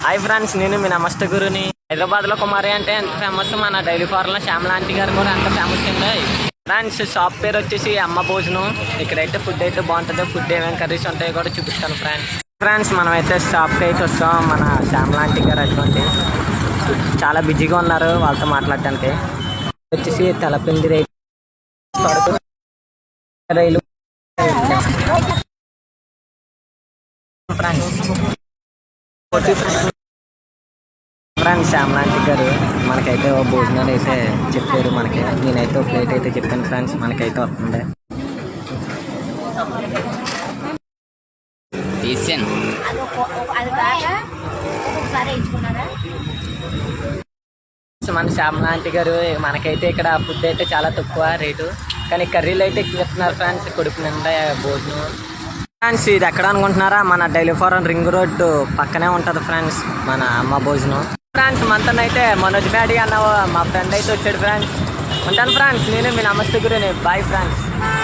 Hi friends, నేను మీ నమస్తే గురుని. హైదరాబాద్లో కుమారి అంటే ఎంత ఫేమస్, మన డైలీ ఫార్లో శ్యామల ఆంటీ గారు కూడా అంత ఫేమస్ అండి ఫ్రెండ్స్. షాప్ పేరు వచ్చేసి అమ్మ భోజనం. ఇక్కడైతే ఫుడ్ అయితే బాగుంటుంది. ఫుడ్ ఏమేమి కర్రీస్ ఉంటాయో కూడా చూపిస్తాను ఫ్రెండ్స్. మనమైతే షాప్కి అయితే వస్తాం. మన శ్యామల ఆంటీ గారు అటువంటి చాలా బిజీగా ఉన్నారు, వాళ్ళతో మాట్లాడటానికి. వచ్చేసి తలపిండి రైలు ఫ్రెండ్స్. శ్యామల ఆంటీ గారు మనకైతే భోజనాలు అయితే చెప్పారు. మనకి నేనైతే ఒక ప్లేట్ అయితే చెప్పాను ఫ్రెండ్స్. మనకైతే వస్తుంది. మన శ్యామల ఆంటీ గారు మనకైతే ఇక్కడ ఫుడ్ అయితే చాలా తక్కువ రేటు, కానీ కర్రీలు అయితే ఎక్కువ ఇస్తున్నారు ఫ్రెండ్స్. కొడుకు నిండా భోజనం ఫ్రెండ్స్. ఇది ఎక్కడ అనుకుంటున్నారా? మన డైలీ ఫారం రింగ్ రోడ్డు పక్కనే ఉంటుంది ఫ్రెండ్స్, మన అమ్మ భోజనం ఫ్రెండ్స్. మనతో అయితే మనోజ్ బ్యాడీ అన్న మా ఫ్రెండ్ అయితే వచ్చాడు ఫ్రెండ్స్. ఉంటాను ఫ్రెండ్స్, నేను మీ నమస్తే గురుని. Bye friends.